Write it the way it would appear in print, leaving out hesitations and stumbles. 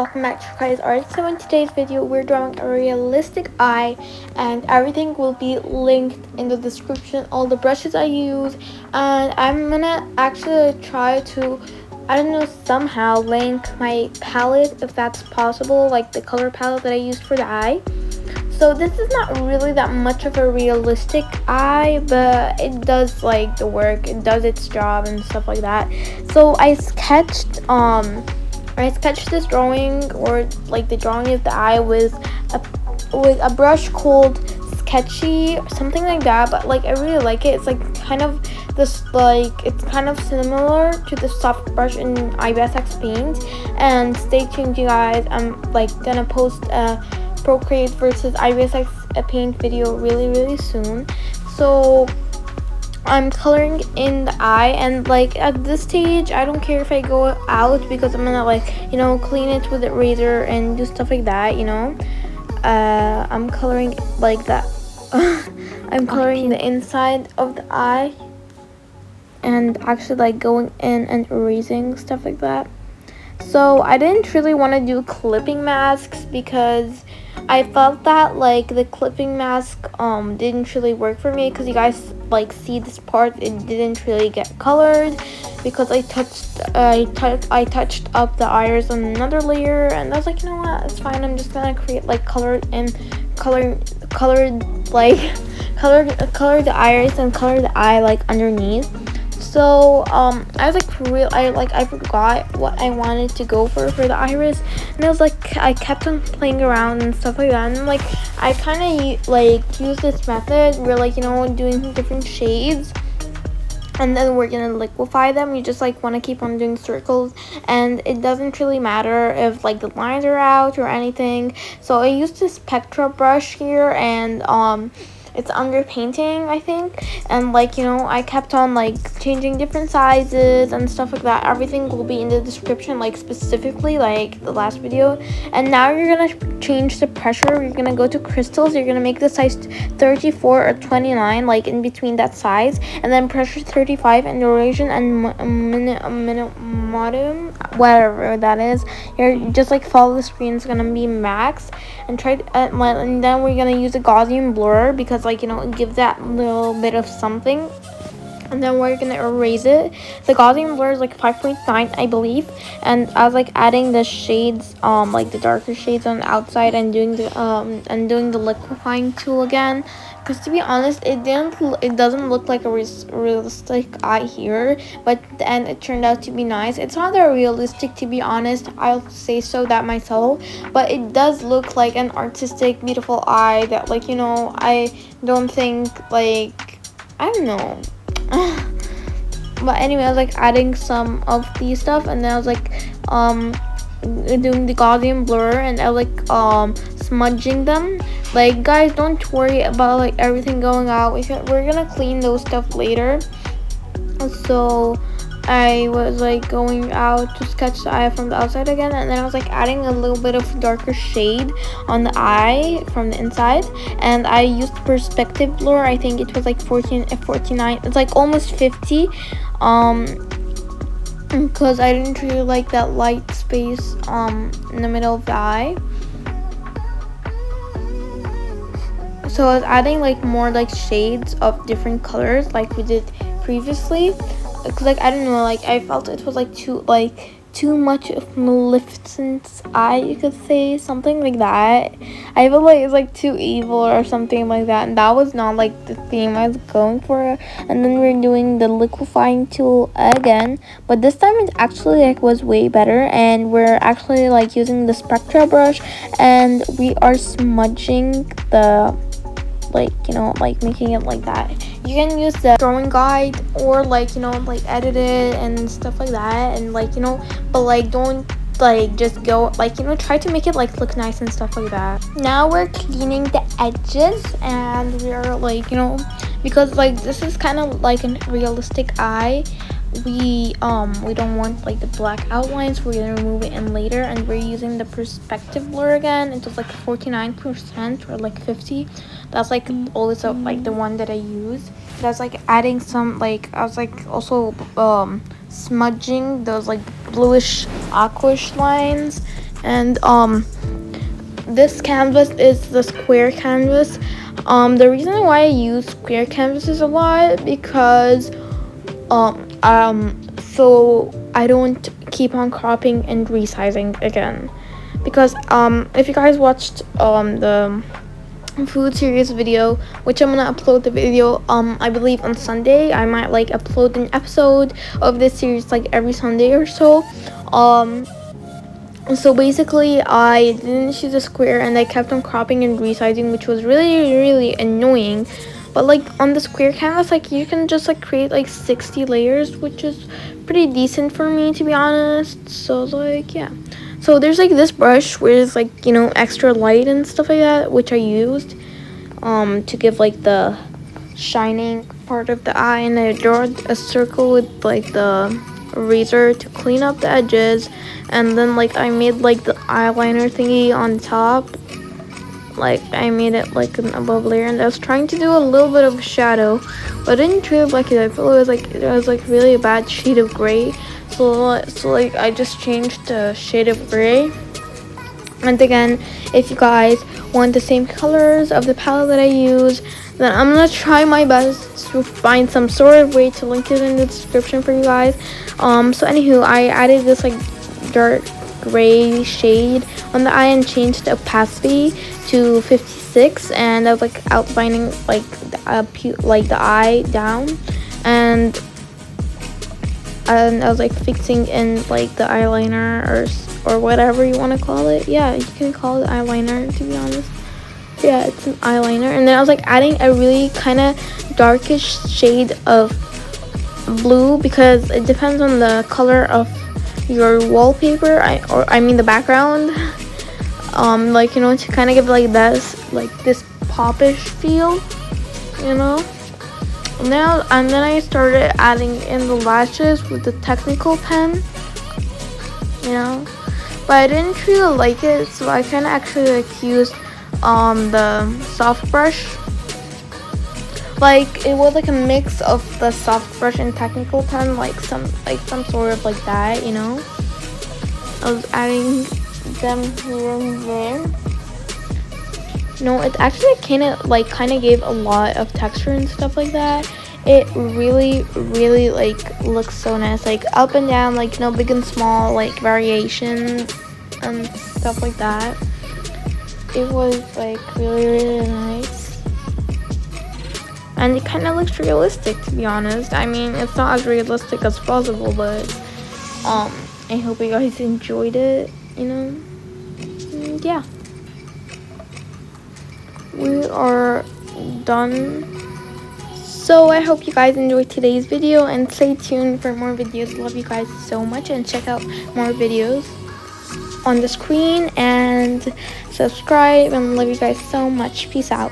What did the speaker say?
welcome back to Socialize Art. So in today's video, we're drawing a realistic eye, and everything will be linked in the description, all the brushes I use, and I'm gonna actually try to, I don't know, somehow link my palette if that's possible, like the color palette that I used for the eye. So this is not really that much of a realistic eye, but it does like the work, it does its job and stuff like that. So I sketched this drawing, or like the drawing of the eye, with a brush called Sketchy, something like that. But like I really like it. It's like kind of this, like it's kind of similar to the soft brush in IBSX Paint. And stay tuned, you guys. I'm like gonna post a Procreate versus IBSX Paint video really soon. So I'm coloring in the eye, and like at this stage I don't care if I go out, because I'm gonna, like, you know, clean it with a razor and do stuff like that, you know. I'm coloring like that. I'm coloring the inside of the eye and actually like going in and erasing stuff like that. So I didn't really want to do clipping masks, because I felt that like the clipping mask didn't really work for me, because you guys like see this part, it didn't really get colored, because I touched up the iris on another layer, and I was like, you know what, it's fine, I'm just gonna create like colored color the iris and color the eye like underneath. So I was like I forgot what I wanted to go for the iris, and I was like, I kept on playing around and stuff like that, and like I kind of like use this method where, like, you know, doing different shades, and then we're gonna liquefy them. You just like want to keep on doing circles, and it doesn't really matter if like the lines are out or anything. So I used this Spectra brush here, and it's under painting, I think, and like, you know, I kept on like changing different sizes and stuff like that. Everything will be in the description, like specifically like the last video. And now you're gonna change the pressure. You're gonna go to crystals. You're gonna make the size 34 or 29, like in between that size, and then pressure 35 and duration and minimum, whatever that is. You're just like follow the screen. It's gonna be max, and and then we're gonna use a Gaussian blur, because, like, you know, it gives that little bit of something. And then we're gonna erase it. The Gaussian blur is like 5.9, I believe, and I was like adding the shades, like the darker shades on the outside, and doing the liquefying tool again, because to be honest, it doesn't look like a realistic eye here, but then it turned out to be nice. It's not that realistic, to be honest, I'll say so that myself, but it does look like an artistic, beautiful eye that, like, you know, I don't think, like, I don't know. But anyway, I was like adding some of these stuff, and then I was like doing the Gaussian blur, and I was like smudging them. Like, guys, don't worry about like everything going out. We're gonna clean those stuff later. So I was like going out to sketch the eye from the outside again, and then I was like adding a little bit of darker shade on the eye from the inside, and I used perspective blur. I think it was like 49. It's like almost 50, because I didn't really like that light space in the middle of the eye. So I was adding like more like shades of different colors like we did previously, because, like, I don't know, like I felt it was like too much of Maleficent's eye, you could say, something like that. I feel like it's like too evil or something like that, and that was not like the theme I was going for. And then we're doing the liquefying tool again, but this time it actually like was way better, and we're actually like using the Spectra brush, and we are smudging the, like, you know, like making it like that. You can use the drawing guide, or like, you know, like edit it and stuff like that, and like, you know, but like don't like just go, like, you know, try to make it like look nice and stuff like that. Now we're cleaning the edges, and we're like, you know, because like this is kind of like a realistic eye, we don't want like the black outlines. We're gonna remove it in later, and we're using the perspective blur again. It was like 49% or like 50. That's like always like the one that I use. That's like adding some, like, I was like also smudging those like bluish aquish lines And this canvas is the square canvas. The reason why I use square canvases a lot because so I don't keep on cropping and resizing again. Because if you guys watched the food series video, which I'm gonna upload the video I believe on Sunday. I might like upload an episode of this series like every Sunday or so. So basically I didn't choose a square and I kept on cropping and resizing, which was really annoying. But like on the square canvas, like you can just like create like 60 layers, which is pretty decent for me, to be honest. So like yeah, so there's like this brush where it's like, you know, extra light and stuff like that, which I used to give like the shining part of the eye, and I draw a circle with like the eraser to clean up the edges, and then like I made like the eyeliner thingy on top. Like I made it like an above layer, and I was trying to do a little bit of shadow, but I didn't really like it. I felt it was like really a bad shade of gray. So like I just changed the shade of gray. And again, if you guys want the same colors of the palette that I use, then I'm gonna try my best to find some sort of way to link it in the description for you guys. So anywho, I added this like dark gray shade on the eye and changed the opacity to 56, and I was like outlining like the eye down, and I was like fixing in like the eyeliner or whatever you want to call it. Yeah, you can call it eyeliner, to be honest. Yeah, it's an eyeliner. And then I was like adding a really kind of darkish shade of blue, because it depends on the color of your wallpaper, I mean the background. Like, you know, to kind of give like this popish feel, you know. And then I started adding in the lashes with the technical pen, you know, but I didn't really like it, so I kind of actually like used the soft brush. Like it was like a mix of the soft brush and technical pen, like some sort of like that, you know. I was adding them here and there. No, it actually kind of gave a lot of texture and stuff like that. It really like looks so nice, like up and down, like, you know, big and small, like variations and stuff like that. It was like really nice, and it kind of looks realistic, to be honest. I mean, it's not as realistic as possible, but I hope you guys enjoyed it, you know. And yeah, we are done. So I hope you guys enjoyed today's video, and stay tuned for more videos. Love you guys so much, and check out more videos on the screen and subscribe, and love you guys so much. Peace out.